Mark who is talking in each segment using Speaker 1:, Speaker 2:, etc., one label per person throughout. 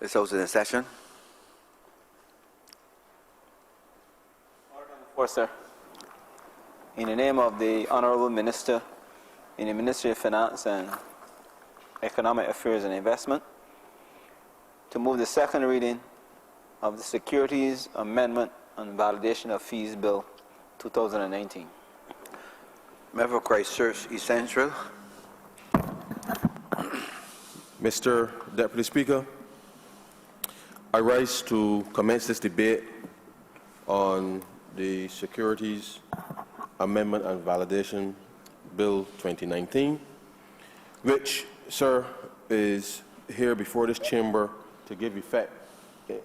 Speaker 1: This House is in session.
Speaker 2: Sir. In the name of the Honourable Minister in the Ministry of Finance and Economic Affairs and Investment, to move the second reading of the Securities Amendment and Validation of Fees Bill 2019.
Speaker 1: Member for Christchurch East Central.
Speaker 3: Mr. Deputy Speaker, I rise to commence this debate on the Securities Amendment and Validation Bill 2019, which, sir, is here before this chamber to give effect,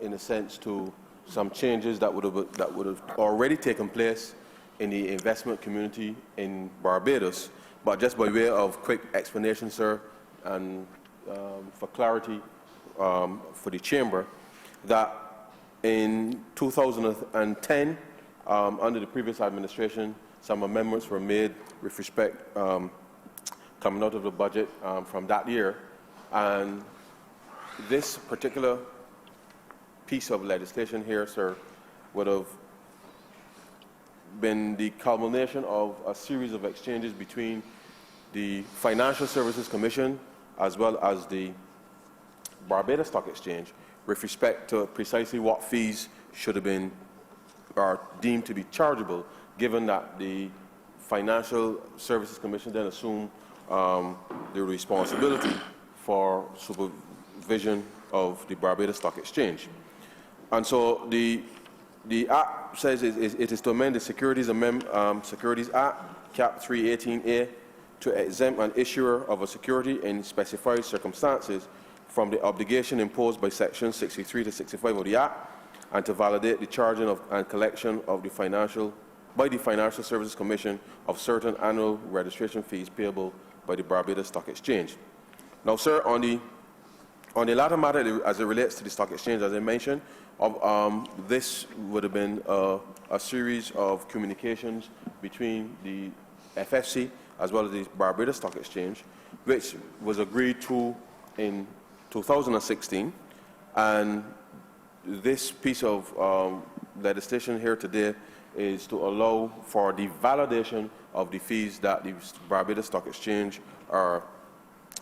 Speaker 3: in a sense, to some changes that would have already taken place in the investment community in Barbados. But just by way of quick explanation, sir, and for clarity for the chamber, that in 2010, under the previous administration, some amendments were made with respect coming out of the budget from that year, and this particular piece of legislation here, sir, would have been the culmination of a series of exchanges between the Financial Services Commission as well as the Barbados Stock Exchange with respect to precisely what fees should have been are deemed to be chargeable, given that the Financial Services Commission then assumed the responsibility for supervision of the Barbados Stock Exchange. And so the Act says it is to amend the Securities Act, Cap 318A, to exempt an issuer of a security in specified circumstances from the obligation imposed by Section 63 to 65 of the Act, and to validate the charging of and collection of the Financial Services Commission of certain annual registration fees payable by the Barbados Stock Exchange. Now, sir, on the latter matter, as it relates to the Stock Exchange, as I mentioned, this would have been a series of communications between the FFC as well as the Barbados Stock Exchange, which was agreed to in 2016, and this piece of legislation here today is to allow for the validation of the fees that the Barbados Stock Exchange are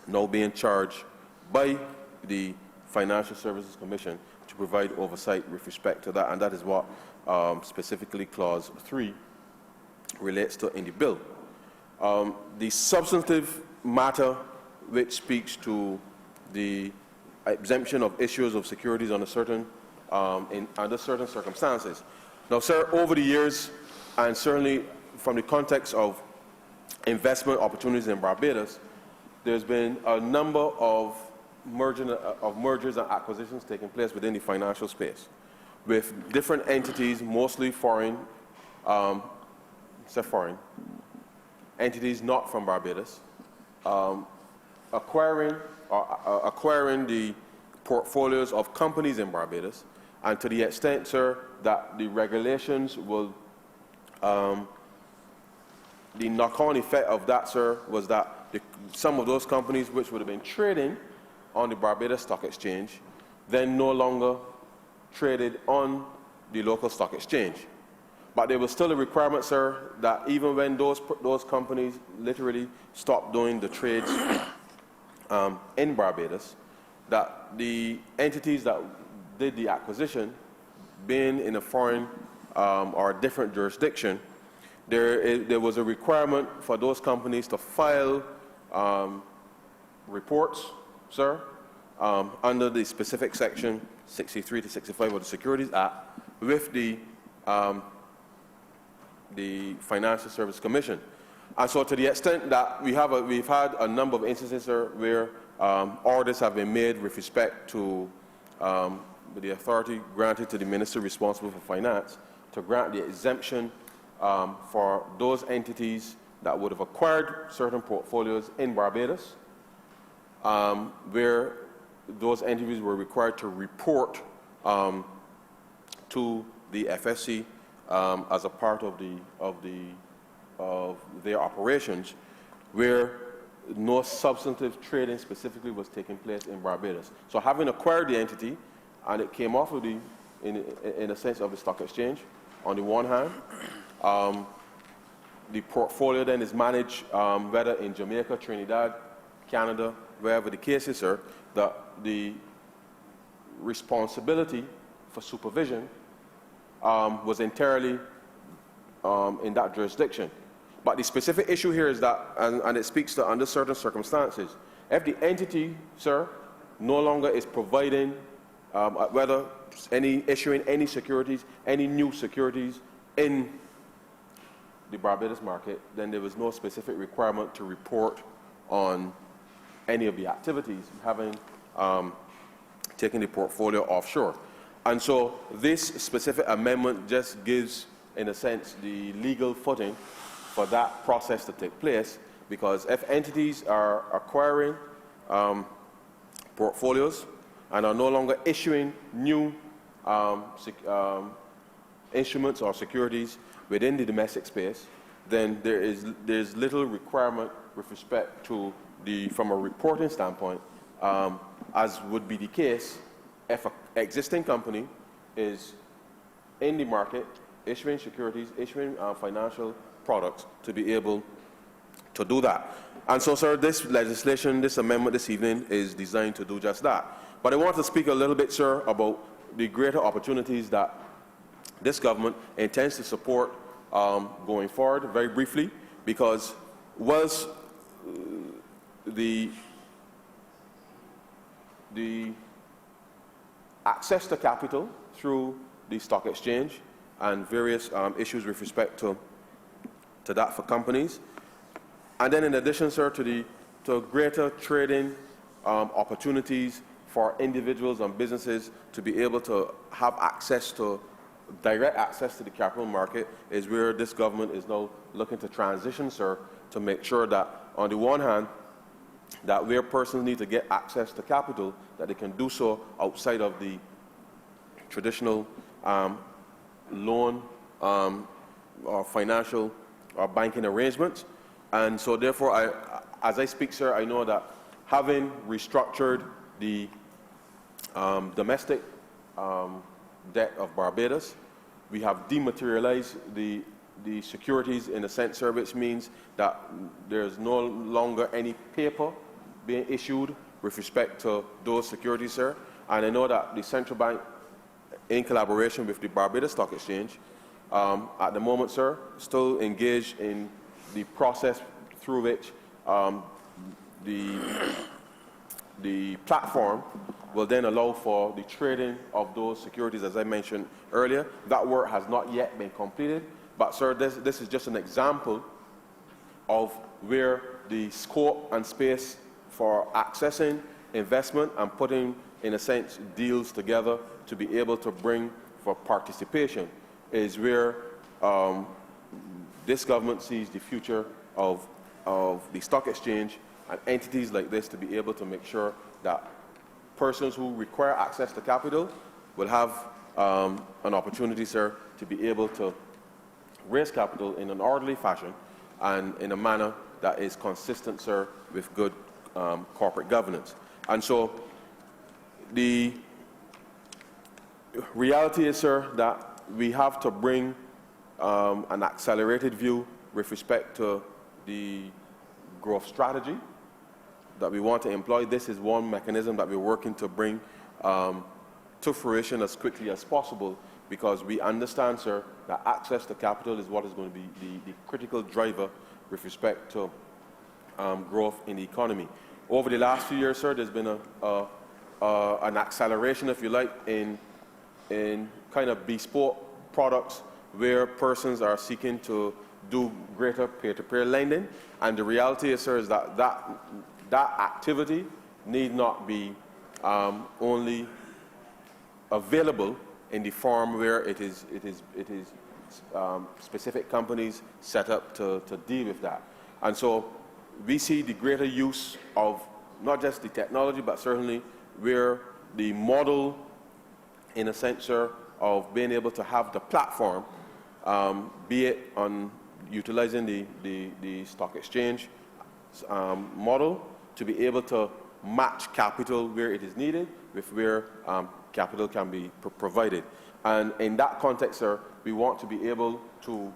Speaker 3: now being charged by the Financial Services Commission to provide oversight with respect to that, and that is what specifically Clause 3 relates to in the bill. The substantive matter which speaks to the exemption of issuers of securities under certain circumstances. Now, sir, over the years, and certainly from the context of investment opportunities in Barbados, there's been a number of mergers and acquisitions taking place within the financial space, with different entities, mostly foreign entities not from Barbados, acquiring the portfolios of companies in Barbados, and to the extent, sir, that the regulations will, the knock-on effect of that, sir, was that some of those companies which would have been trading on the Barbados Stock Exchange then no longer traded on the local stock exchange. But there was still a requirement, sir, that even when those companies literally stopped doing the trades in Barbados, that the entities that did the acquisition, being in a foreign or a different jurisdiction, there was a requirement for those companies to file reports, sir, under the specific Section 63 to 65 of the Securities Act with the Financial Services Commission. And so to the extent that we've had a number of instances, sir, where orders have been made with respect to the authority granted to the minister responsible for finance to grant the exemption for those entities that would have acquired certain portfolios in Barbados, where those entities were required to report to the FSC as a part of their operations, where no substantive trading specifically was taking place in Barbados. So having acquired the entity, and it came off of the, in a sense, of the stock exchange, on the one hand, the portfolio then is managed whether in Jamaica, Trinidad, Canada, wherever the case is, sir, the responsibility for supervision was entirely in that jurisdiction. But the specific issue here is that, and it speaks to under certain circumstances, if the entity, sir, no longer is providing, whether issuing any securities, any new securities in the Barbados market, then there was no specific requirement to report on any of the activities, having taken the portfolio offshore. And so this specific amendment just gives, in a sense, the legal footing for that process to take place, because if entities are acquiring portfolios and are no longer issuing new instruments or securities within the domestic space, then there's little requirement with respect to from a reporting standpoint, as would be the case if an existing company is in the market issuing securities, issuing financial products, to be able to do that. And so, sir, this legislation, this amendment this evening is designed to do just that. But I want to speak a little bit, sir, about the greater opportunities that this government intends to support going forward, very briefly, because was the access to capital through the stock exchange and various issues with respect to that for companies. And then in addition, sir, to greater trading opportunities for individuals and businesses to be able to have access to, direct access to the capital market, is where this government is now looking to transition, sir, to make sure that, on the one hand, that where persons need to get access to capital, that they can do so outside of the traditional loan or financial or banking arrangements. And so therefore, as I speak, sir, I know that having restructured the domestic debt of Barbados, we have dematerialized the securities in a sense, sir, which means that there's no longer any paper being issued with respect to those securities, sir. And I know that the central bank, in collaboration with the Barbados Stock Exchange, at the moment, sir, still engaged in the process through which the platform will then allow for the trading of those securities, as I mentioned earlier. That work has not yet been completed, but sir, this is just an example of where the scope and space for accessing investment and putting, in a sense, deals together to be able to bring for participation is where this government sees the future of the stock exchange and entities like this, to be able to make sure that persons who require access to capital will have an opportunity, sir, to be able to raise capital in an orderly fashion and in a manner that is consistent, sir, with good corporate governance. And so the reality is, sir, that we have to bring an accelerated view with respect to the growth strategy that we want to employ. This is one mechanism that we're working to bring to fruition as quickly as possible, because we understand, sir, that access to capital is what is going to be the critical driver with respect to growth in the economy. Over the last few years, sir, there's been an acceleration, if you like, in kind of bespoke products where persons are seeking to do greater peer-to-peer lending. And the reality is, sir, is that activity need not be only available in the form where it is specific companies set up to deal with that. And so we see the greater use of not just the technology, but certainly where the model, in a sense, sir, of being able to have the platform, be it on utilizing the stock exchange model to be able to match capital where it is needed with where capital can be provided. And in that context, sir, we want to be able to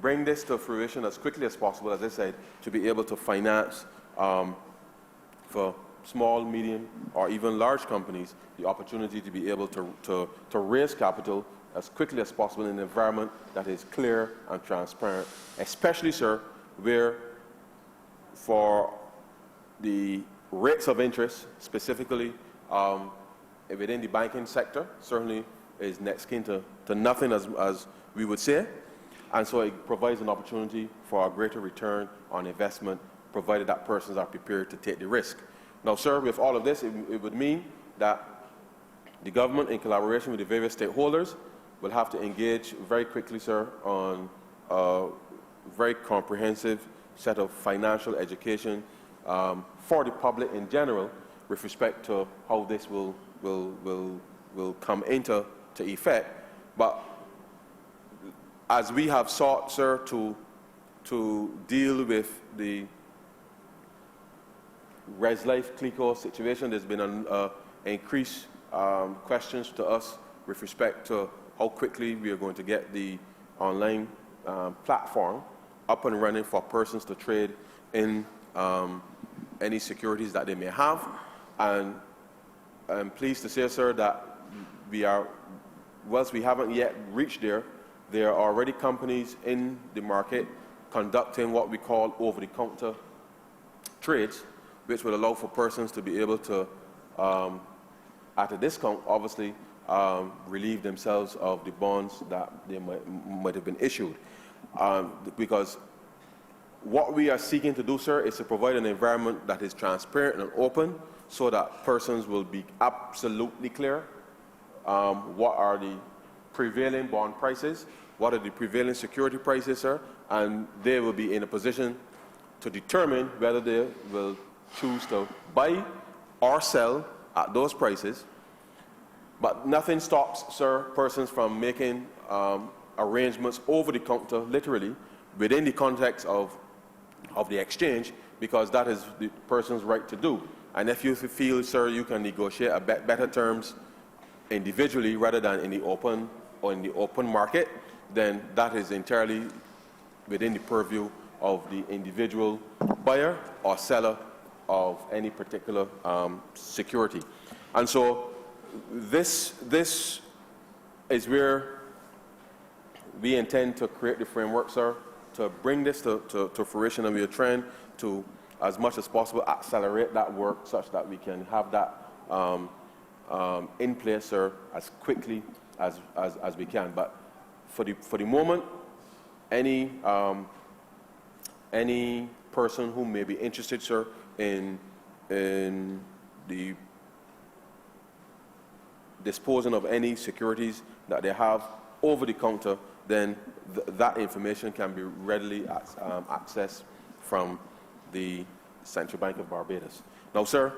Speaker 3: bring this to fruition as quickly as possible, as I said, to be able to finance for small, medium, or even large companies the opportunity to be able to raise capital as quickly as possible in an environment that is clear and transparent, especially, sir, where for the rates of interest, specifically within the banking sector, certainly is next kin to nothing, as we would say. And so it provides an opportunity for a greater return on investment, provided that persons are prepared to take the risk. Now, sir, with all of this, it would mean that the government, in collaboration with the various stakeholders, will have to engage very quickly, sir, on a very comprehensive set of financial education for the public in general, with respect to how this will come into effect. But as we have sought, sir, to deal with the Res Life Clico situation, there's been increased questions to us with respect to how quickly we are going to get the online platform up and running for persons to trade in any securities that they may have. And I'm pleased to say, sir, that whilst we haven't yet reached there, there are already companies in the market conducting what we call over-the-counter trades, which will allow for persons to be able to, at a discount, obviously, relieve themselves of the bonds that they might have been issued. Because what we are seeking to do, sir, is to provide an environment that is transparent and open, so that persons will be absolutely clear what are the prevailing bond prices, what are the prevailing security prices, sir, and they will be in a position to determine whether they will choose to buy or sell at those prices. But nothing stops, sir, persons from making arrangements over the counter, literally, within the context of the exchange, because that is the person's right to do. And if you feel, sir, you can negotiate better terms individually rather than in the open market, then that is entirely within the purview of the individual buyer or seller of any particular security. And so this is where we intend to create the framework, sir, to bring this to fruition, and we are trying to, as much as possible, accelerate that work such that we can have that in place, sir, as quickly as we can. But for the moment, any person who may be interested, sir, in the disposing of any securities that they have over the counter, then that information can be readily accessed from the Central Bank of Barbados. Now, sir,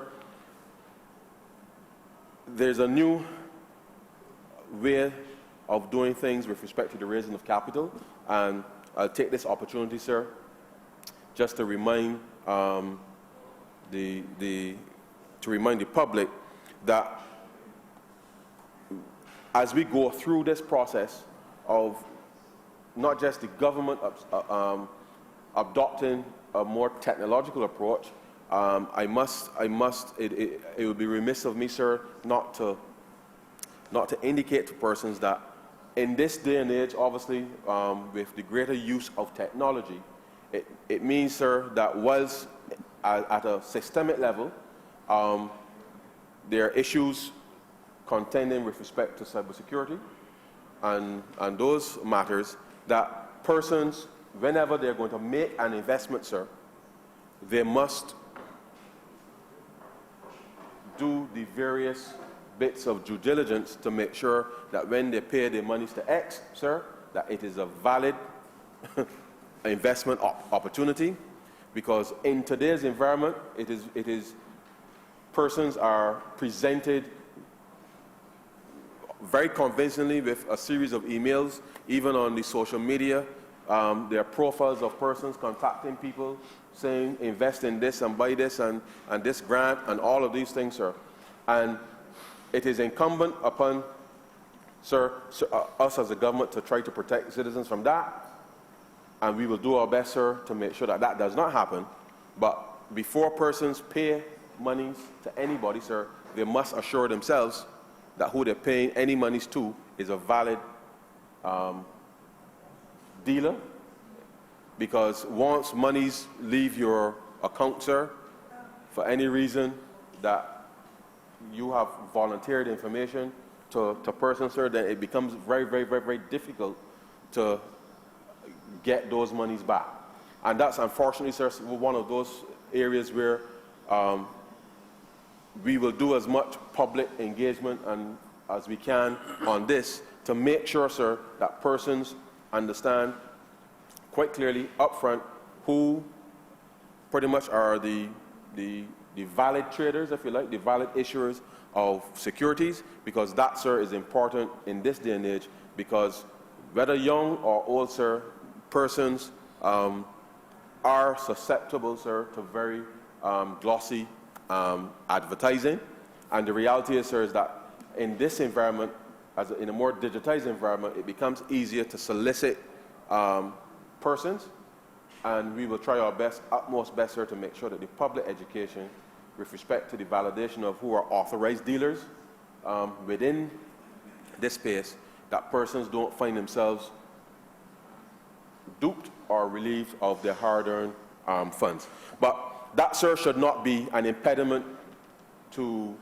Speaker 3: there's a new way of doing things with respect to the raising of capital, and I'll take this opportunity, sir, just to remind the public that as we go through this process of not just the government adopting a more technological approach, it would be remiss of me, sir, not to indicate to persons that in this day and age, obviously, with the greater use of technology, it means, sir, that whilst at a systemic level, there are issues contending with respect to cybersecurity and those matters, that persons, whenever they're going to make an investment, sir, they must do the various bits of due diligence to make sure that when they pay their monies to X, sir, that it is a valid investment opportunity. Because in today's environment, it is persons are presented very convincingly with a series of emails, even on the social media, There are profiles of persons contacting people saying invest in this and buy this and this grant and all of these things, sir. And it is incumbent upon, sir, us as a government to try to protect citizens from that. And we will do our best, sir, to make sure that that does not happen. But before persons pay monies to anybody, sir, they must assure themselves that who they're paying any monies to is a valid dealer. Because once monies leave your account, sir, for any reason that you have volunteered information to persons, sir, then it becomes very, very, very, very difficult to get those monies back. And that's unfortunately, sir, one of those areas where we will do as much public engagement and as we can on this to make sure, sir, that persons understand quite clearly up front who pretty much are the valid traders, if you like, the valid issuers of securities, because that, sir, is important in this day and age, because whether young or old, sir, persons are susceptible, sir, to very glossy advertising. And the reality is, sir, is that in this environment, in a more digitized environment, it becomes easier to solicit persons, and we will try our best, utmost best, sir, to make sure that the public education with respect to the validation of who are authorized dealers within this space, that persons don't find themselves duped or relieved of their hard-earned funds. But that, sir, should not be an impediment to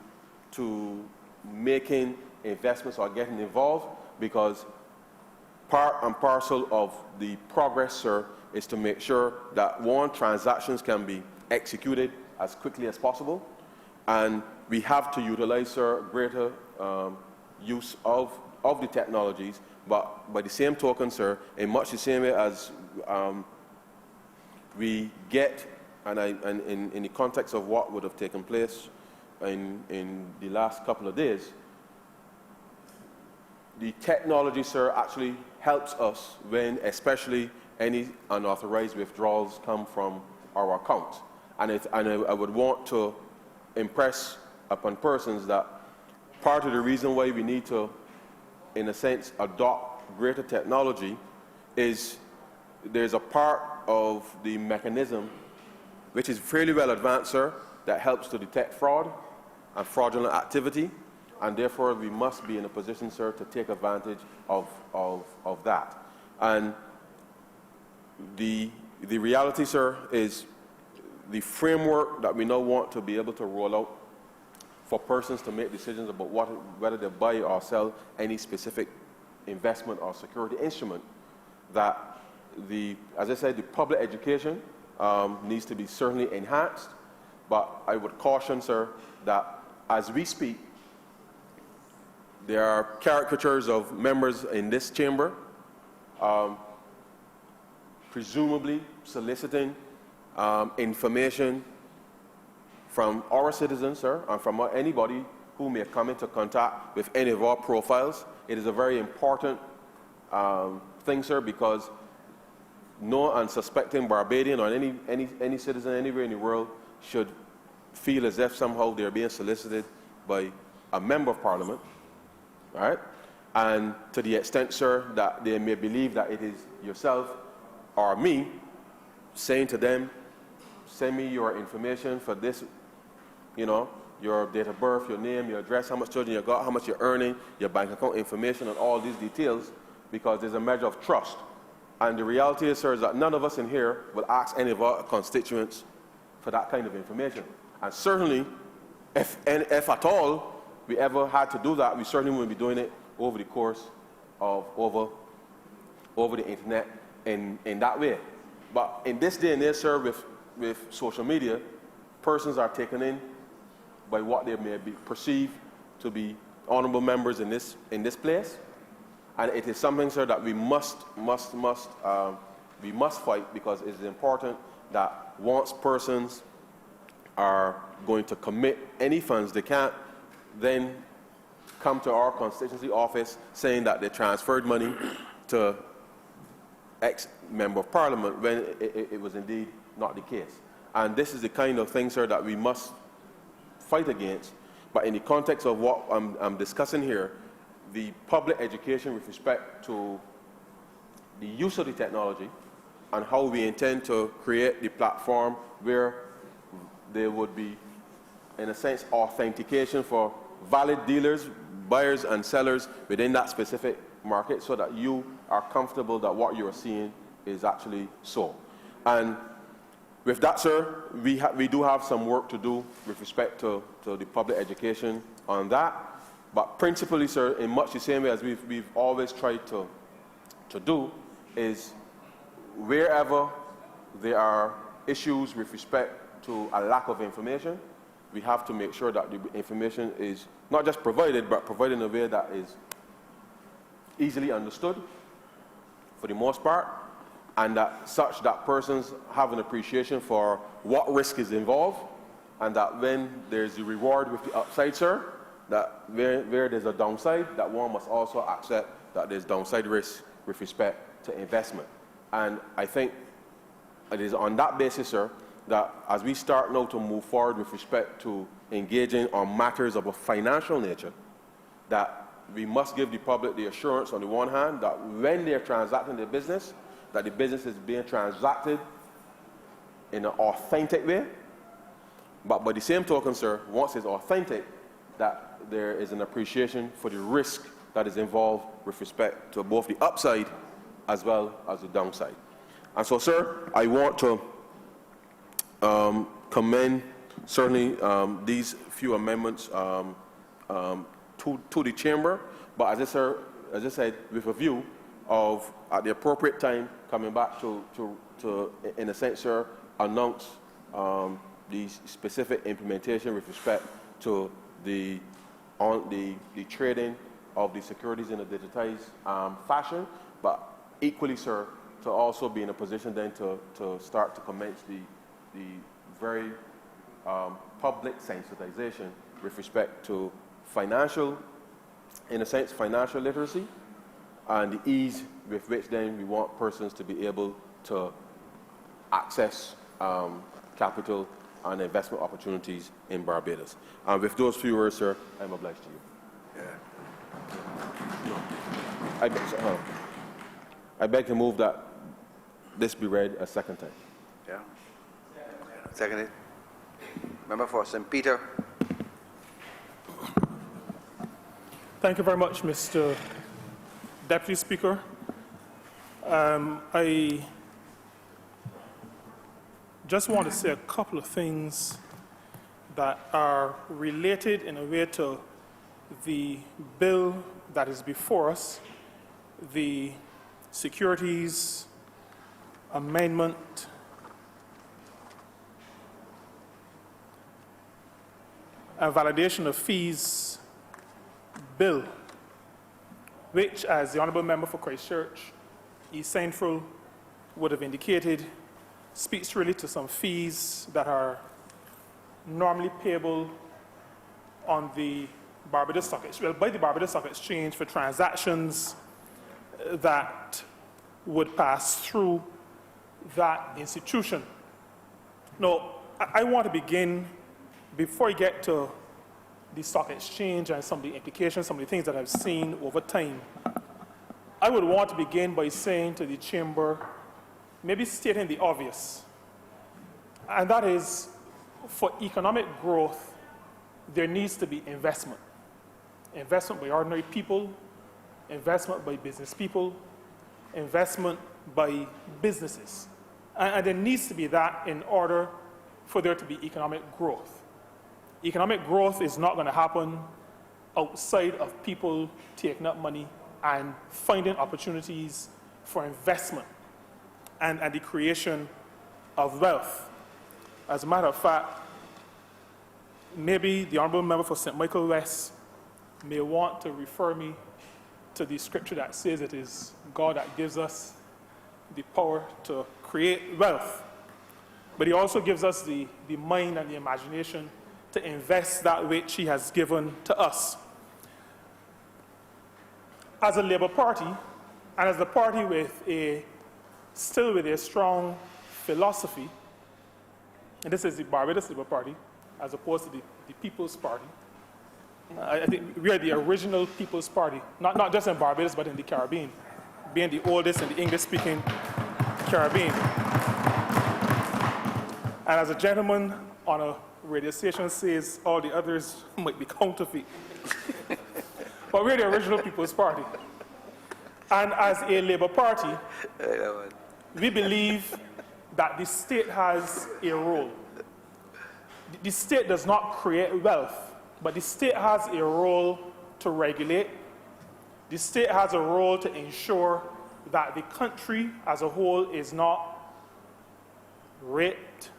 Speaker 3: making investments or getting involved, because part and parcel of the progress, sir, is to make sure that, one, transactions can be executed as quickly as possible, and we have to utilize, sir, greater use of the technologies. But by the same token, sir, in much the same way as we get, and in the context of what would have taken place in the last couple of days, the technology, sir, actually helps us when especially any unauthorized withdrawals come from our accounts. And I would want to impress upon persons that part of the reason why we need to, in a sense, adopt greater technology is there's a part of the mechanism which is fairly well advanced, sir, that helps to detect fraud and fraudulent activity, and therefore we must be in a position, sir, to take advantage of that. And the reality, sir, is the framework that we now want to be able to roll out for persons to make decisions about whether they buy or sell any specific investment or security instrument, that as I said, the public education needs to be certainly enhanced. But I would caution, sir, that as we speak, there are caricatures of members in this chamber presumably soliciting information from our citizens, sir, and from anybody who may come into contact with any of our profiles. It is a very important thing, sir, because no unsuspecting Barbadian or any citizen anywhere in the world should feel as if somehow they're being solicited by a member of parliament, right? And to the extent, sir, that they may believe that it is yourself or me saying to them, send me your information for this, you know, your date of birth, your name, your address, how much children you got, how much you're earning, your bank account information, and all these details, because there's a measure of trust. And the reality is, sir, is that none of us in here will ask any of our constituents for that kind of information. And certainly, if at all we ever had to do that, we certainly wouldn't be doing it over the course of over the internet in that way. But in this day and age, sir, with social media, persons are taken in by what they may be perceived to be honourable members in this place, and it is something, sir, that we must fight, because it is important that once persons are going to commit any funds, they can't then come to our constituency office saying that they transferred money to ex-member of parliament when it was indeed not the case. And this is the kind of thing, sir, that we must fight against. But in the context of what I'm discussing here, the public education with respect to the use of the technology and how we intend to create the platform where there would be, in a sense, authentication for valid dealers, buyers and sellers within that specific market, so that you are comfortable that what you are seeing is actually so. And with that, sir, we do have some work to do with respect to the public education on that. But principally, sir, in much the same way as we've always tried to do, is wherever there are issues with respect to a lack of information, we have to make sure that the information is not just provided, but provided in a way that is easily understood for the most part, and that such that persons have an appreciation for what risk is involved, and that when there's a reward with the upside, sir, that where there's a downside, that one must also accept that there's downside risk with respect to investment. And I think it is on that basis, sir, that as we start now to move forward with respect to engaging on matters of a financial nature, that we must give the public the assurance on the one hand that when they're transacting their business, that the business is being transacted in an authentic way. But by the same token, sir, once it's authentic, that there is an appreciation for the risk that is involved with respect to both the upside as well as the downside. And so, sir, I want to commend certainly these few amendments to the chamber, but as I said, with a view of at the appropriate time coming back to in a sense, sir, announce the specific implementation with respect to the trading of the securities in a digitized fashion, but equally, sir, to also be in a position then to start to commence the very public sensitization with respect to financial, in a sense, financial literacy, and the ease with which then we want persons to be able to access capital and investment opportunities in Barbados. And with those few words, sir, I'm obliged to you. Yeah. I beg to move that this be read a second time.
Speaker 1: Yeah. Seconded. Member for St. Peter.
Speaker 4: Thank you very much, Mr. Deputy Speaker. I just want to say a couple of things that are related in a way to the bill that is before us, the Securities Amendment and Validation of Fees Bill, which, as the Honourable Member for Christchurch East Central would have indicated, speaks really to some fees that are normally payable on the Barbados Stock Exchange, well, by the Barbados Stock Exchange for transactions that would pass through that institution. Now, I want to begin, before I get to the stock exchange and some of the implications, some of the things that I've seen over time, I would want to begin by saying to the chamber, maybe stating the obvious, and that is, for economic growth, there needs to be investment. Investment by ordinary people, investment by business people, investment by businesses. And there needs to be that in order for there to be economic growth. Economic growth is not going to happen outside of people taking up money and finding opportunities for investment and the creation of wealth. As a matter of fact, maybe the Honourable Member for St. Michael West may want to refer me to the scripture that says it is God that gives us the power to create wealth. But he also gives us the mind and the imagination to invest that which he has given to us. As a Labour Party, and as a party with a still with a strong philosophy, and this is the Barbados Labour Party, as opposed to the People's Party. I think we are the original People's Party, not just in Barbados, but in the Caribbean, being the oldest in the English-speaking Caribbean. And as a gentleman on a radio station says, all the others might be counterfeit. But we're the original People's Party. And as a Labour Party, we believe that the state has a role. The state does not create wealth, but the state has a role to regulate. The state has a role to ensure that the country as a whole is not raped,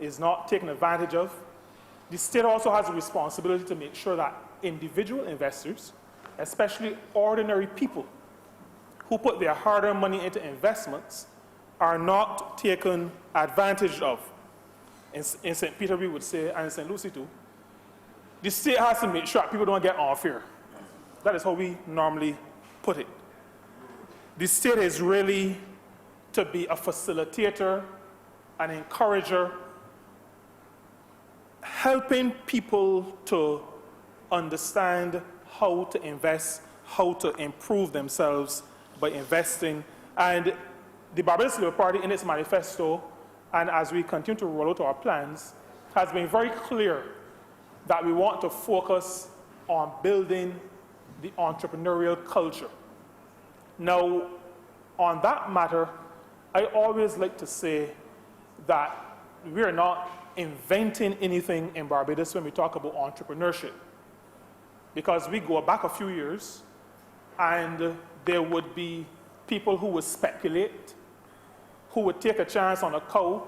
Speaker 4: is not taken advantage of. The state also has a responsibility to make sure that individual investors, especially ordinary people who put their hard-earned money into investments, are not taken advantage of. In St. Peter, we would say, and in St. Lucie too, the state has to make sure people don't get unfair. That is how we normally put it. The state is really to be a facilitator, an encourager, helping people to understand how to invest, how to improve themselves by investing. And the Barbados Labour Party, in its manifesto, and as we continue to roll out our plans, has been very clear that we want to focus on building the entrepreneurial culture. Now, on that matter, I always like to say that we are not inventing anything in Barbados when we talk about entrepreneurship, because we go back a few years and there would be people who would speculate, who would take a chance on a cow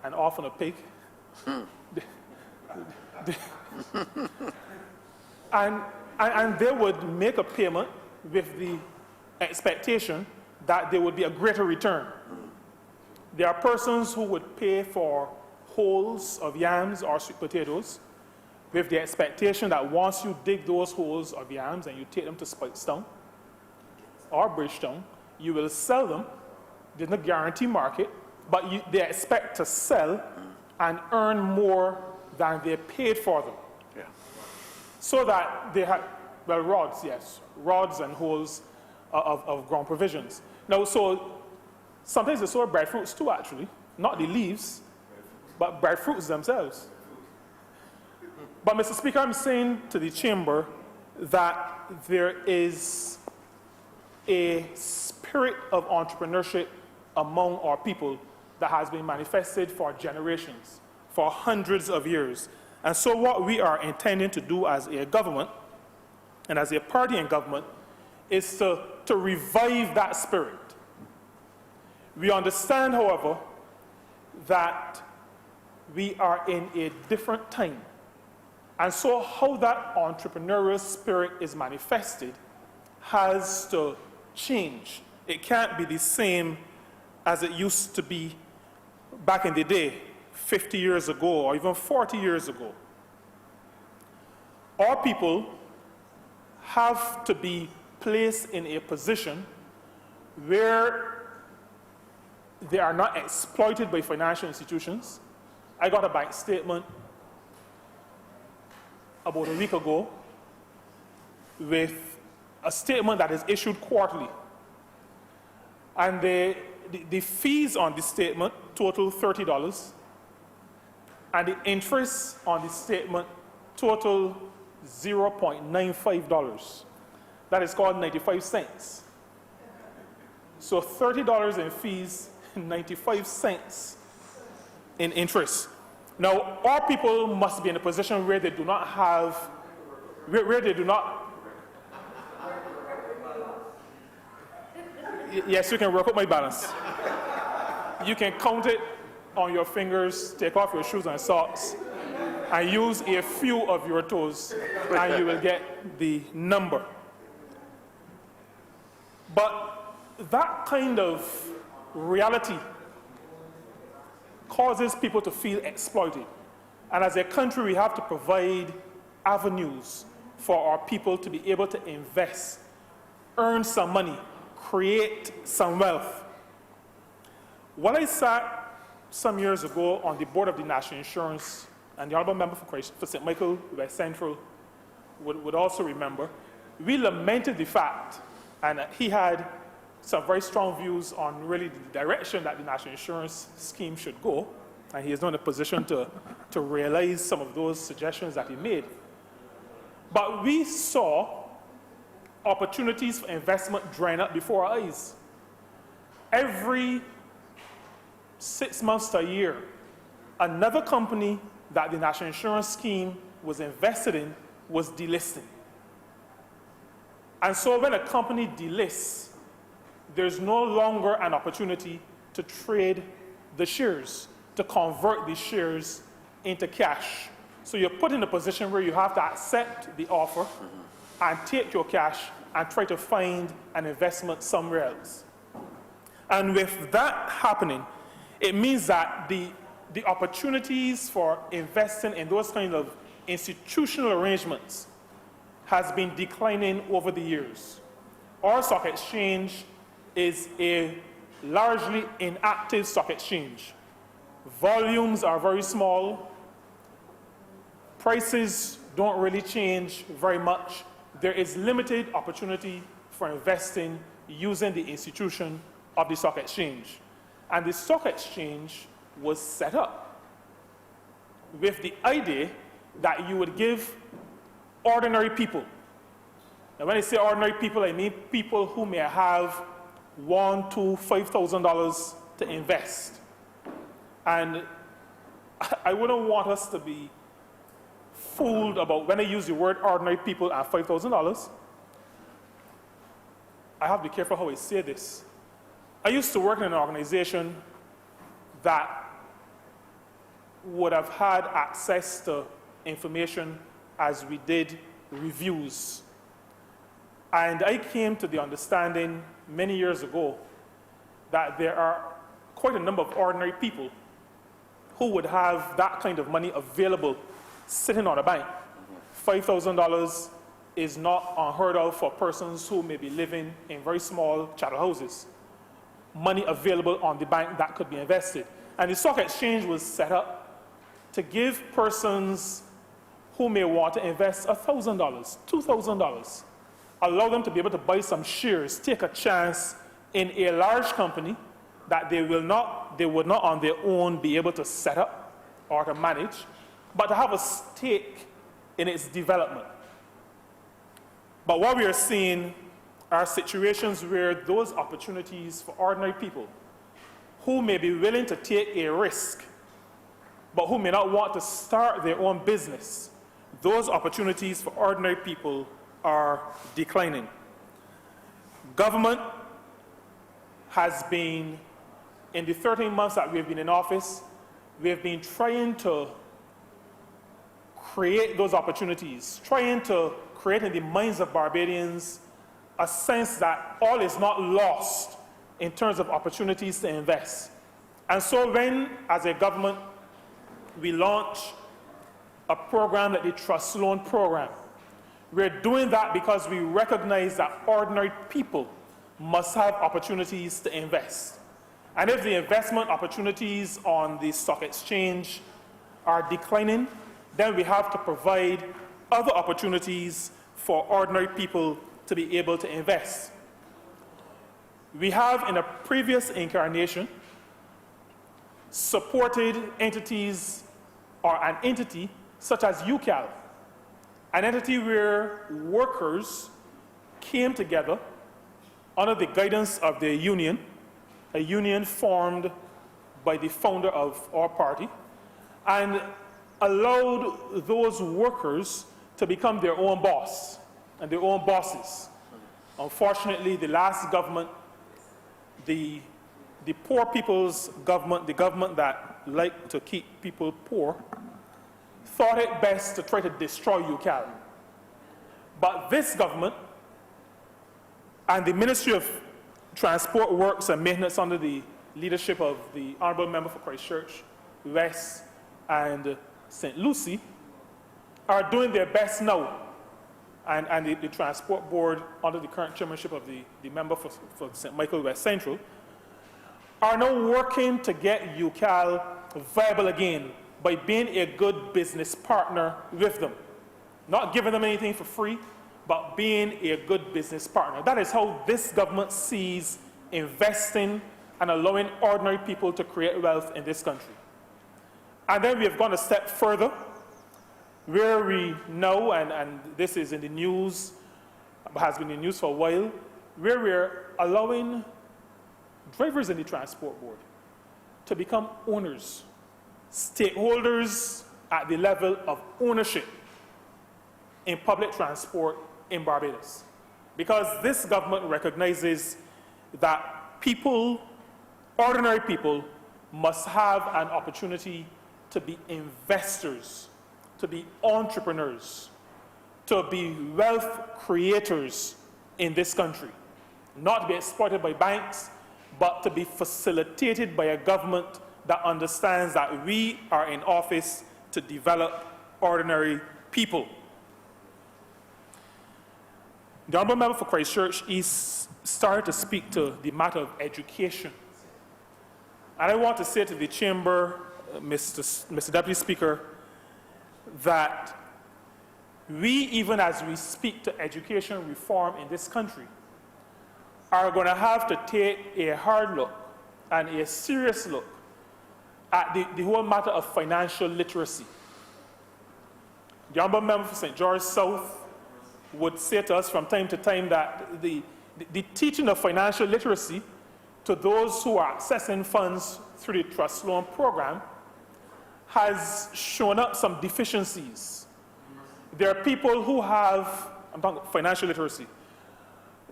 Speaker 4: and often a pig. And they would make a payment with the expectation that there would be a greater return. There are persons who would pay for holes of yams or sweet potatoes with the expectation that once you dig those holes of yams and you take them to Spikestown or Bridgetown, you will sell them. There's no guarantee market, but they expect to sell and earn more than they paid for them.
Speaker 1: Yeah.
Speaker 4: So that they had, well, rods, yes, rods and holes of ground provisions. Now, so sometimes they sow breadfruits too, actually, not the leaves, but breadfruits themselves. But, Mr. Speaker, I'm saying to the chamber that there is a spirit of entrepreneurship among our people that has been manifested for generations, for hundreds of years. And so what we are intending to do as a government and as a party in government is to revive that spirit. We understand, however, that we are in a different time. And so how that entrepreneurial spirit is manifested has to change. It can't be the same as it used to be back in the day, 50 years ago or even 40 years ago. Our people have to be placed in a position where they are not exploited by financial institutions. I got a bank statement about a week ago with a statement that is issued quarterly. And the fees on the statement total $30, and the interest on the statement total $0.95. That is called 95 cents. So $30 in fees, 95 cents in interest. Now, our people must be in a position where they do not have, where they do not. Yes, you can work out my balance. You can count it on your fingers, take off your shoes and socks, and use a few of your toes, and you will get the number. But that kind of reality causes people to feel exploited. And as a country, we have to provide avenues for our people to be able to invest, earn some money, create some wealth. When I sat some years ago on the board of the National Insurance, and the Honourable Member for St. Michael West Central would also remember, we lamented the fact, and he had some very strong views on really the direction that the National Insurance scheme should go, and he is not in a position to realize some of those suggestions that he made. But we saw opportunities for investment drying up before our eyes. Every 6 months to a year, another company that the National Insurance scheme was invested in was delisting. And so when a company delists, there's no longer an opportunity to trade the shares, to convert the shares into cash. So you're put in a position where you have to accept the offer and take your cash and try to find an investment somewhere else. And with that happening, it means that the opportunities for investing in those kind of institutional arrangements has been declining over the years. Our stock exchange is a largely inactive stock exchange. Volumes are very small. Prices don't really change very much. There is limited opportunity for investing using the institution of the stock exchange. And the stock exchange was set up with the idea that you would give ordinary people. Now, when I say ordinary people, I mean people who may have $1,000, $2,000, $5,000 to invest. And I wouldn't want us to be fooled about when I use the word ordinary people and $5,000. I have to be careful how I say this. I used to work in an organization that would have had access to information as we did reviews. And I came to the understanding many years ago that there are quite a number of ordinary people who would have that kind of money available sitting on a bank. $5,000 is not unheard of for persons who may be living in very small chattel houses. Money available on the bank that could be invested. And the stock exchange was set up to give persons who may want to invest $1,000, $2,000, allow them to be able to buy some shares, take a chance in a large company that they would not on their own be able to set up or to manage, but to have a stake in its development. But what we are seeing are situations where those opportunities for ordinary people who may be willing to take a risk, but who may not want to start their own business, those opportunities for ordinary people are declining. Government has been, in the 13 months that we've been in office, we have been trying to create those opportunities, trying to create in the minds of Barbadians a sense that all is not lost in terms of opportunities to invest. And so when, as a government, we launch a program like the Trust Loan Program, we're doing that because we recognize that ordinary people must have opportunities to invest. And if the investment opportunities on the stock exchange are declining, then we have to provide other opportunities for ordinary people to be able to invest. We have, in a previous incarnation, supported entities or an entity such as UCAL, an entity where workers came together under the guidance of the union, a union formed by the founder of our party, and allowed those workers to become their own boss and their own bosses. Unfortunately, the last government, the poor people's government, the government that liked to keep people poor, thought it best to try to destroy UCAL. But this government and the Ministry of Transport Works and Maintenance under the leadership of the Honourable Member for Christchurch West and St. Lucie are doing their best now. and the Transport Board, under the current chairmanship of the member for St. Michael West Central, are now working to get UCAL viable again by being a good business partner with them. Not giving them anything for free, but being a good business partner. That is how this government sees investing and allowing ordinary people to create wealth in this country. And then we have gone a step further, where we know, and this is in the news, has been in the news for a while, where we're allowing drivers in the Transport Board to become owners, stakeholders at the level of ownership in public transport in Barbados. Because this government recognizes that people, ordinary people, must have an opportunity to be investors, to be entrepreneurs, to be wealth creators in this country. Not to be exploited by banks, but to be facilitated by a government that understands that we are in office to develop ordinary people. The Honourable Member for Christchurch East started to speak to the matter of education. And I want to say to the Chamber, Mr. Deputy Speaker, that we, even as we speak to education reform in this country, are going to have to take a hard look and a serious look at the whole matter of financial literacy. The Honourable Member for St. George South would say to us from time to time that the teaching of financial literacy to those who are accessing funds through the trust loan program has shown up some deficiencies. There are people who have, I'm talking about financial literacy,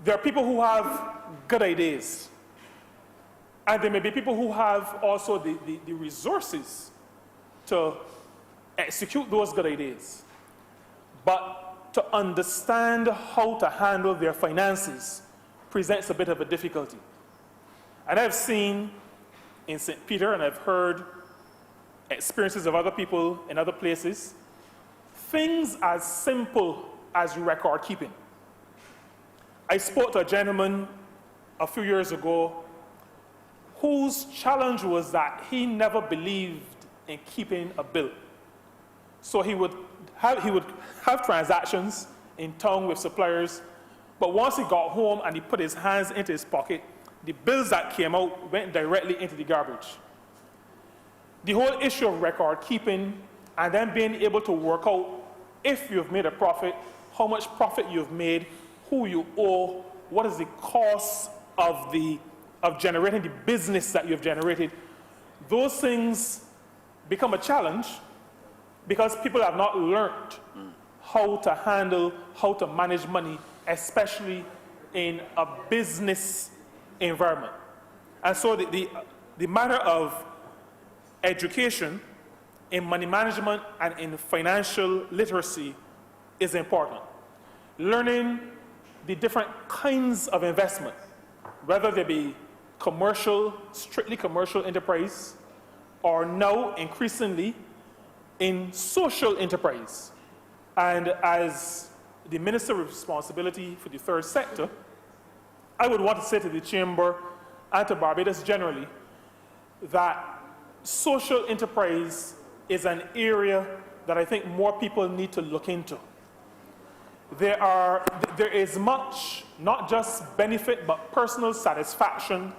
Speaker 4: there are people who have good ideas. And there may be people who have also the resources to execute those good ideas. But to understand how to handle their finances presents a bit of a difficulty. And I've seen in St. Peter, and I've heard experiences of other people in other places, things as simple as record keeping. I spoke to a gentleman a few years ago whose challenge was that he never believed in keeping a bill. So he would have transactions in town with suppliers, but once he got home and he put his hands into his pocket, the bills that came out went directly into the garbage. The whole issue of record keeping and then being able to work out if you've made a profit, how much profit you've made, who you owe, what is the cost of generating the business that you've generated, those things become a challenge because people have not learned how to handle, how to manage money, especially in a business environment. And so the matter of education in money management and in financial literacy is important. Learning the different kinds of investment, whether they be commercial, strictly commercial enterprise, or now increasingly in social enterprise. And as the Minister with responsibility for the third sector, I would want to say to the Chamber and to Barbados generally that social enterprise is an area that I think more people need to look into. There is much, not just benefit, but personal satisfaction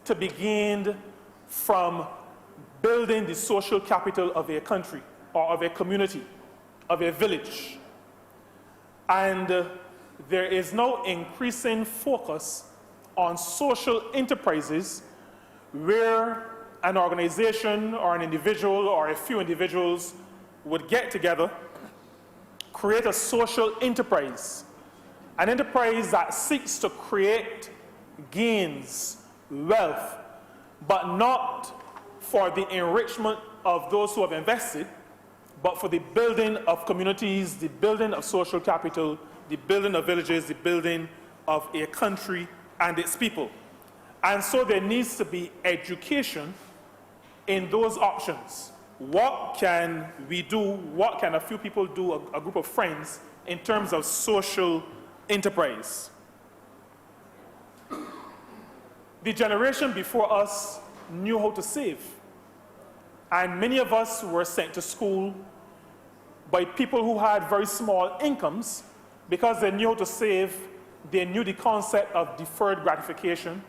Speaker 4: to be gained from building the social capital of a country or of a community, of a village. And there is now increasing focus on social enterprises where an organization or an individual or a few individuals would get together, create a social enterprise, an enterprise that seeks to create gains, wealth, but not for the enrichment of those who have invested, but for the building of communities, the building of social capital, the building of villages, the building of a country and its people. And so there needs to be education in those options. what can we do, what can a few people do, a group of friends, in terms of social enterprise. The generation before us knew how to save. And many of us were sent to school by people who had very small incomes because they knew how to save, they knew the concept of deferred gratification.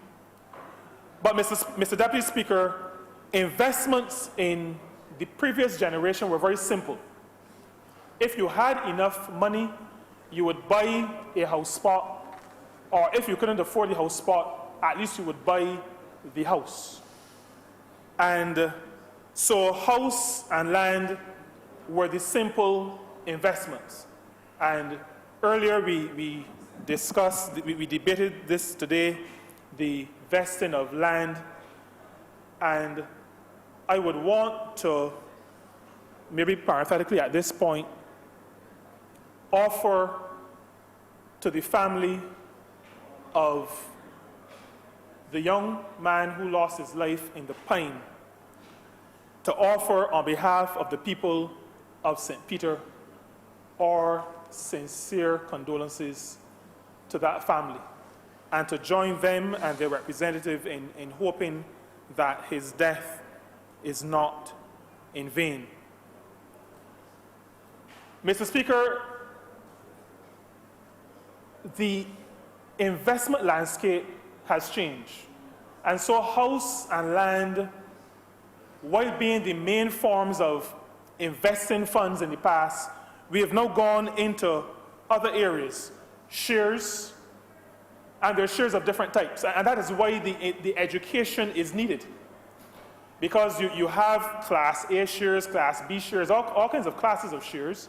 Speaker 4: But Mr. Deputy Speaker, investments in the previous generation were very simple. If you had enough money, you would buy a house spot, or if you couldn't afford the house spot, at least you would buy the house. And so house and land were the simple investments. And earlier we discussed, we debated this today, the vesting of land. And I would want to, maybe parenthetically at this point, offer to the family of the young man who lost his life in the Pine, to offer on behalf of the people of St. Peter our sincere condolences to that family, and to join them and their representative in hoping that his death is not in vain. Mr. Speaker, the investment landscape has changed. And so house and land, while being the main forms of investing funds in the past, we have now gone into other areas, shares, and there are shares of different types. And that is why the education is needed. Because you have Class A shares, Class B shares, all kinds of classes of shares.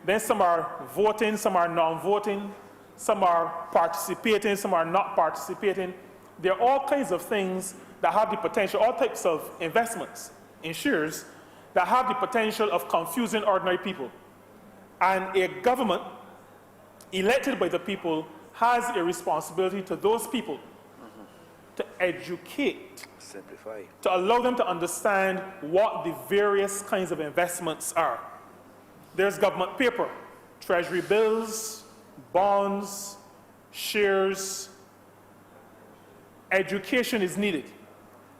Speaker 4: Then some are voting, some are non-voting, some are participating, some are not participating. There are all kinds of things that have the potential, all types of investments in shares that have the potential of confusing ordinary people. And a government elected by the people has a responsibility to those people to educate,
Speaker 1: Simplify.
Speaker 4: to allow them to understand what the various kinds of investments are. There's government paper, treasury bills, bonds, shares. Education is needed.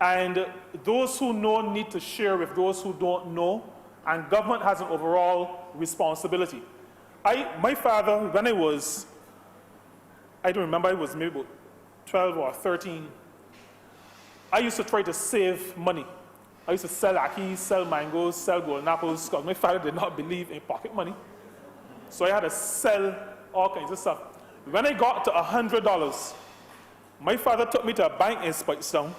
Speaker 4: And those who know need to share with those who don't know, and government has an overall responsibility. My father, when I was, I don't remember, I was maybe about 12 or 13, I used to try to save money. I used to sell akis, sell mangoes, sell golden apples, because my father did not believe in pocket money. So I had to sell all kinds of stuff. When I got to $100, my father took me to a bank in Spikestown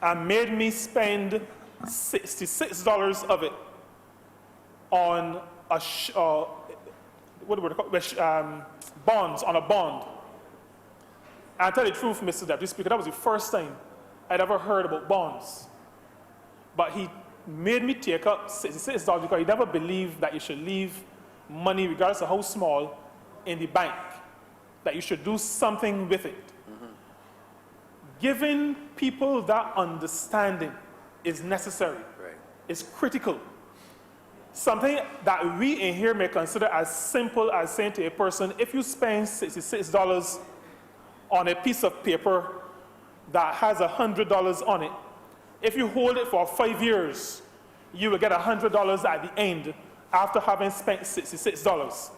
Speaker 4: and made me spend $66 of it on bonds, on a bond. And to tell the truth, Mr. Deputy Speaker, that was the first time I'd ever heard about bonds. But he made me take up $66 because he never believed that you should leave money, regardless of how small, in the bank, that you should do something with it. Giving people that understanding is necessary, is critical. Something that we in here may consider as simple as saying to a person, if you spend $66 on a piece of paper that has $100 on it, if you hold it for 5 years, you will get $100 at the end after having spent $66.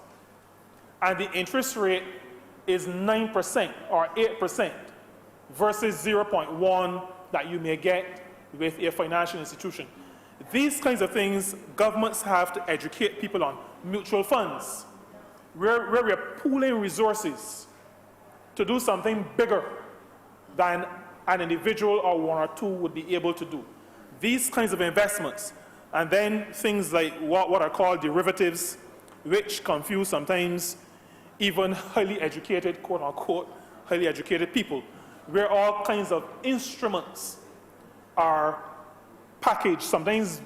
Speaker 4: And the interest rate is 9% or 8% versus 0.1 that you may get with a financial institution. These kinds of things governments have to educate people on. Mutual funds, where we're pooling resources to do something bigger than an individual or one or two would be able to do. These kinds of investments, and then things like what are called derivatives, which confuse sometimes even highly educated, quote unquote, highly educated people, where all kinds of instruments are packaged. Sometimes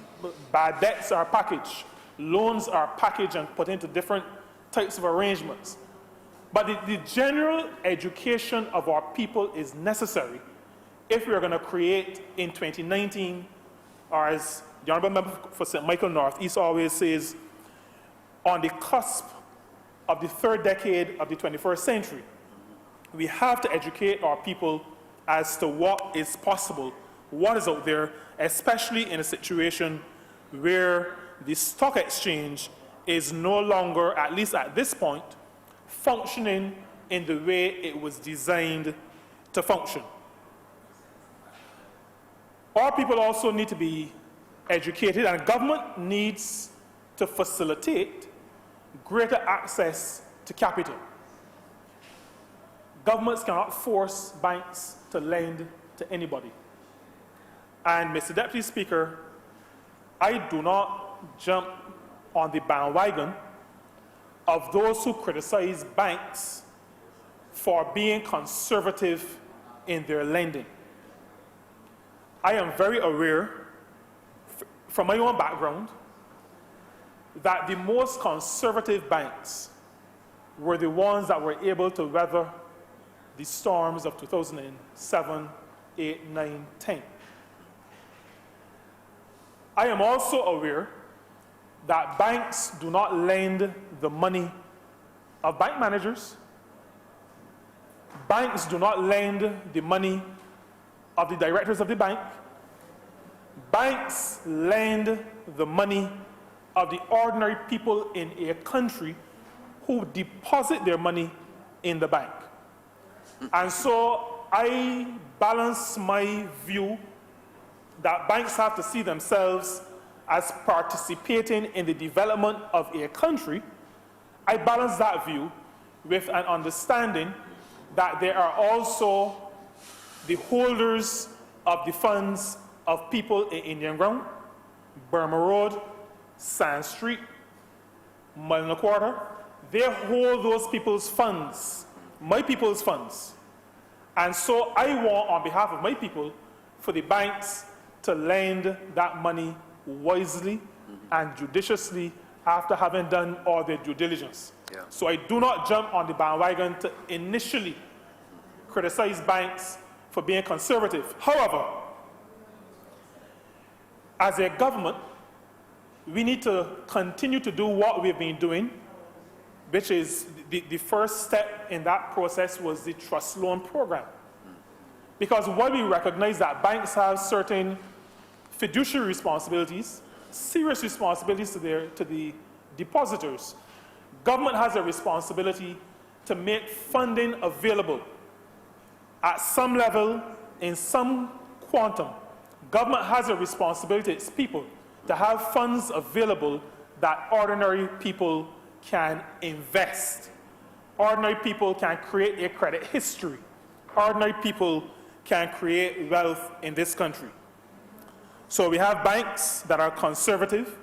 Speaker 4: bad debts are packaged, loans are packaged and put into different types of arrangements. But the general education of our people is necessary if we are going to create in 2019, or as the Honourable Member for St. Michael North East always says, on the cusp of the third decade of the 21st century, we have to educate our people as to what is possible, what is out there, especially in a situation where the stock exchange is no longer, at least at this point, functioning in the way it was designed to function. Our people also need to be educated, and government needs to facilitate greater access to capital. Governments cannot force banks to lend to anybody. And, Mr. Deputy Speaker, I do not jump on the bandwagon of those who criticize banks for being conservative in their lending. I am very aware, from my own background, that the most conservative banks were the ones that were able to weather the storms of 2007, 8, 9, 10. I am also aware that banks do not lend the money of bank managers. Banks do not lend the money of the directors of the bank. Banks lend the money of the ordinary people in a country who deposit their money in the bank. And so I balance my view that banks have to see themselves as participating in the development of a country. I balance that view with an understanding that there are also the holders of the funds of people in Indian Ground, Burma Road, Sand Street, Mulna Quarter. They hold those people's funds, my people's funds. And so I want, on behalf of my people, for the banks to lend that money wisely and judiciously after having done all their due diligence.
Speaker 1: Yeah.
Speaker 4: So I do not jump on the bandwagon to initially criticize banks for being conservative. However, as a government, we need to continue to do what we've been doing, which is the first step in that process was the trust loan program. Because while we recognize that banks have certain fiduciary responsibilities, serious responsibilities to the depositors, government has a responsibility to make funding available at some level, in some quantum. Government has a responsibility to its people to have funds available that ordinary people can invest. Ordinary people can create a credit history. Ordinary people can create wealth in this country. So we have banks that are conservative,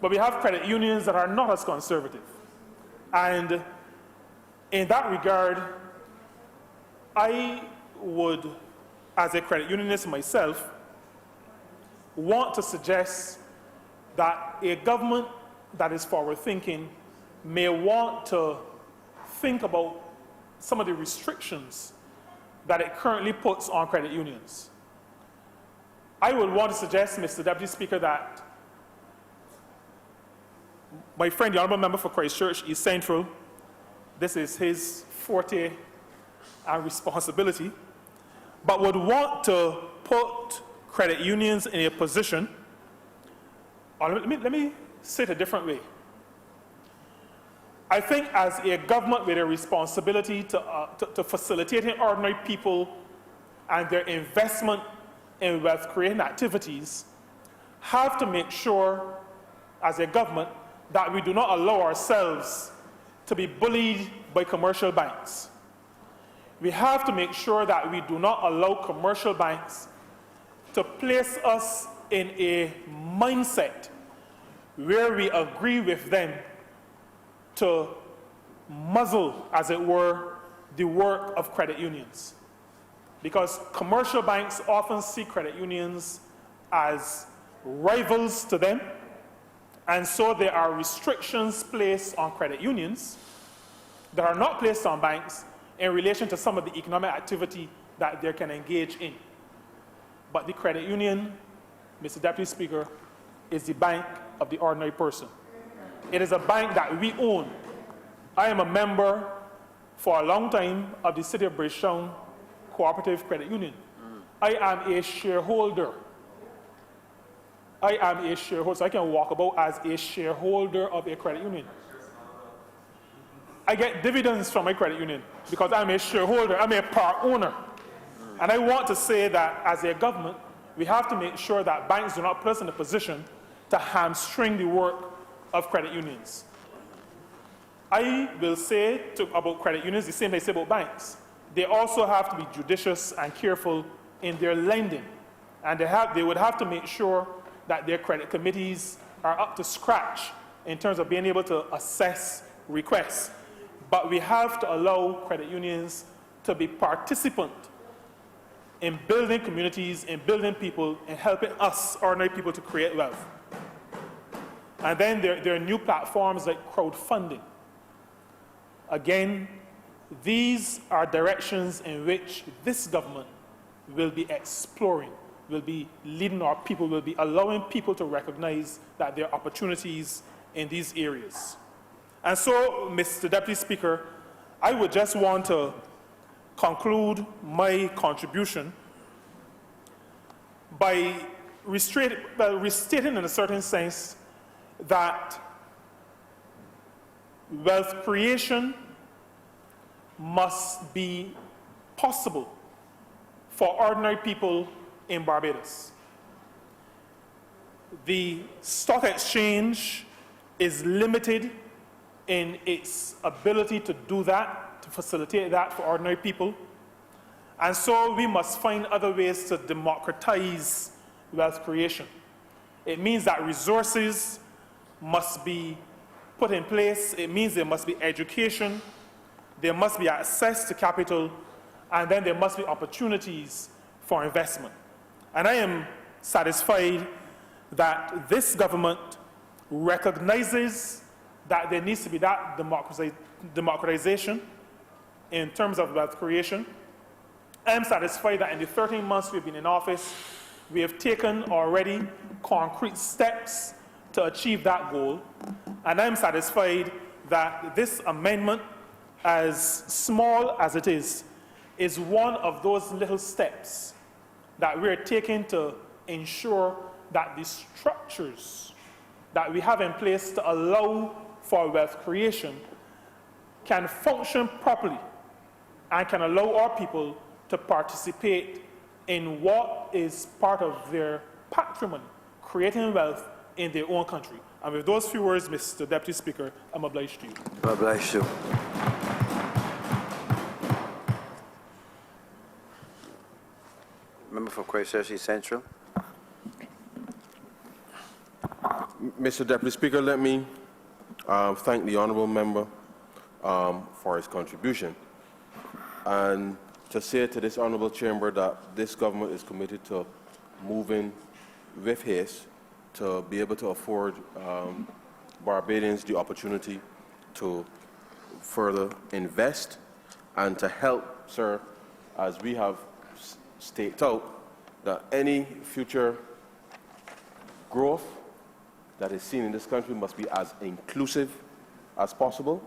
Speaker 4: but we have credit unions that are not as conservative. And in that regard, I would, as a credit unionist myself, want to suggest that a government that is forward-thinking may want to think about some of the restrictions that it currently puts on credit unions. I would want to suggest, Mr. Deputy Speaker, that my friend, the Honourable Member for Christchurch East Central, this is his forte and responsibility, but would want to put credit unions in a position, or let me say it a different way. I think as a government with a responsibility to facilitating ordinary people and their investment in wealth-creating activities, have to make sure as a government that we do not allow ourselves to be bullied by commercial banks. We have to make sure that we do not allow commercial banks to place us in a mindset where we agree with them to muzzle, as it were, the work of credit unions. Because commercial banks often see credit unions as rivals to them, and so there are restrictions placed on credit unions that are not placed on banks in relation to some of the economic activity that they can engage in. But the credit union, Mr. Deputy Speaker, is the bank of the ordinary person. It is a bank that we own. I am a member for a long time of the City of Bridgetown Cooperative Credit Union. I am a shareholder. I am a shareholder, so I can walk about as a shareholder of a credit union. I get dividends from my credit union because I'm a shareholder, I'm a part owner. And I want to say that as a government, we have to make sure that banks do not put us in a position to hamstring the work of credit unions. I will say about credit unions the same thing I say about banks. They also have to be judicious and careful in their lending. And they would have to make sure that their credit committees are up to scratch in terms of being able to assess requests. But we have to allow credit unions to be participant in building communities, in building people, in helping us, ordinary people, to create wealth. And then there are new platforms like crowdfunding. Again, these are directions in which this government will be exploring, will be leading our people, will be allowing people to recognize that there are opportunities in these areas. And so, Mr. Deputy Speaker, I would just want to conclude my contribution by restating in a certain sense that wealth creation must be possible for ordinary people in Barbados. The stock exchange is limited in its ability to do that, to facilitate that for ordinary people. And so we must find other ways to democratize wealth creation. It means that resources must be put in place. It means there must be education, there must be access to capital, and then there must be opportunities for investment. And I am satisfied that this government recognizes that there needs to be that democratization in terms of wealth creation. I am satisfied that in the 13 months we've been in office, we have taken already concrete steps to achieve that goal. And I'm satisfied that this amendment, as small as it is one of those little steps that we're taking to ensure that the structures that we have in place to allow for wealth creation can function properly and can allow our people to participate in what is part of their patrimony, creating wealth in their own country. And with those few words, Mr. Deputy Speaker, I'm obliged to you.
Speaker 1: I'm obliged to. Member for Christchurch East Central.
Speaker 3: Mr. Deputy Speaker, let me thank the honourable member for his contribution, and to say to this honourable chamber that this government is committed to moving with haste to be able to afford Barbadians the opportunity to further invest and to help, sir, as we have staked out, that any future growth that is seen in this country must be as inclusive as possible,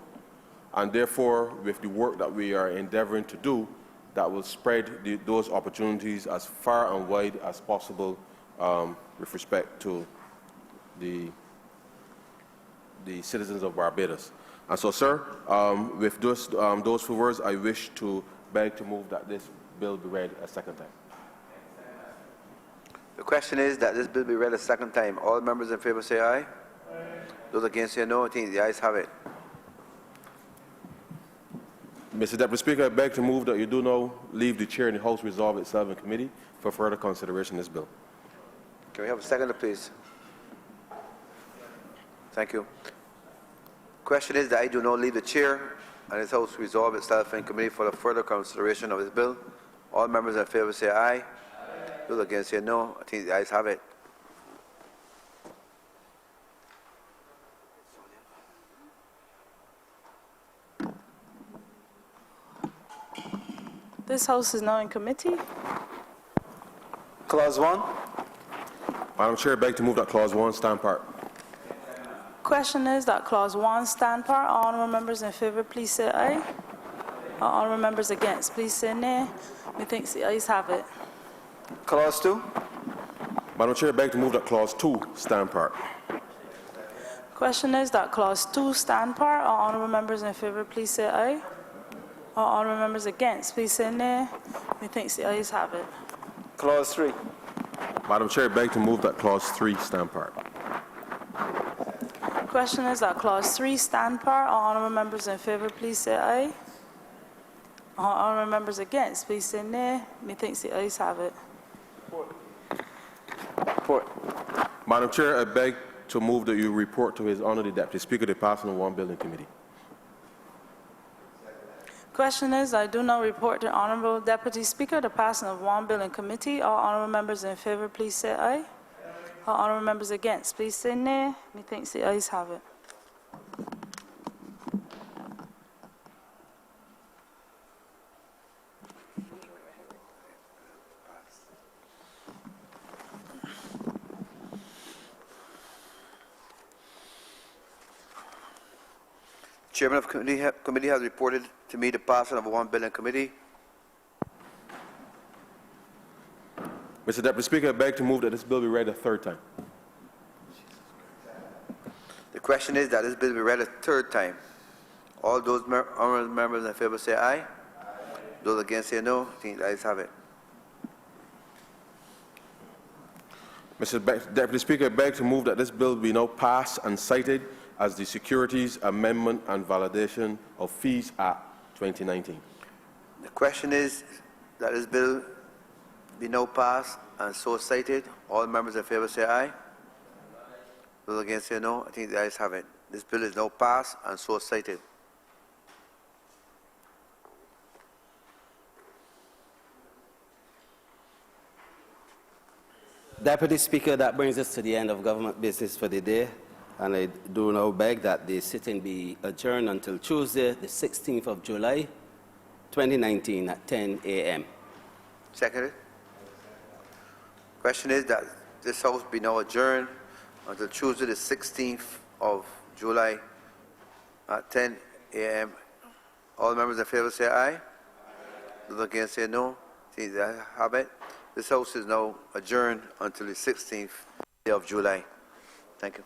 Speaker 3: and therefore, with the work that we are endeavoring to do, that will spread those opportunities as far and wide as possible with respect to the citizens of Barbados. And so, sir, with those few words, I wish to beg to move that this bill be read a second time.
Speaker 1: The question is that this bill be read a second time. All members in favor say aye. Aye. Those against say no. I think the ayes have it.
Speaker 3: Mr. Deputy Speaker, I beg to move that you do now leave the chair in the House resolve itself in committee for further consideration of this bill.
Speaker 1: Can we have a seconder, please? Thank you. Question is that I do not leave the chair and this House resolve itself in committee for the further consideration of this bill. All members in favor say aye. Aye. Those against say no. I think the ayes have it.
Speaker 5: This House is now in committee.
Speaker 2: Clause 1.
Speaker 3: Madam Chair, I beg to move that Clause 1 stand part.
Speaker 5: Question is that Clause 1 stand part. All honourable members in favour, please say aye. All honourable members against, please say nay. Methinks the ayes have it.
Speaker 2: Clause 2.
Speaker 3: Madam Chair, I beg to move that Clause 2 stand part.
Speaker 5: Question is that Clause 2 stand part. All honourable members in favour, please say aye. All honourable members against, please say nay. Methinks the ayes have it.
Speaker 2: Clause 3.
Speaker 3: Madam Chair, I beg to move that Clause 3 stand part.
Speaker 5: Question is that Clause 3 stand part. All honourable members in favour, please say aye. All honourable members against, please say nay. Methinks the ayes have it.
Speaker 2: Report.
Speaker 3: Madam Chair, I beg to move that you report to His Honour the Deputy Speaker the passing of one bill in committee.
Speaker 5: Question is, I do not report to Honourable Deputy Speaker the passing of one bill in committee. All honourable members in favour, please say aye. All honourable members against, please say nay. Methinks the ayes have it.
Speaker 1: Chairman of committee has reported to me the passing of one bill in committee.
Speaker 3: Mr. Deputy Speaker, I beg to move that this bill be read a third time.
Speaker 1: The question is that this bill be read a third time. All those honourable members in favour say aye. Those against say no. I think the ayes have it.
Speaker 3: Mr. Deputy Speaker, I beg to move that this bill be now passed and cited as the Securities Amendment and Validation of Fees Act 2019.
Speaker 1: The question is that this bill be now passed and so cited. All members in favour say aye. Those against say no. I think the ayes have it. This bill is now passed and so cited.
Speaker 6: Deputy Speaker, that brings us to the end of government business for the day, and I do now beg that the sitting be adjourned until Tuesday, the 16th of July, 2019 at 10 a.m.
Speaker 1: Seconded. Question is that this House be now adjourned until Tuesday, the 16th of July at 10 a.m. All members in favour say aye. Those against say no. See, the ayes have it. This House is now adjourned until the 16th day of July. Thank you.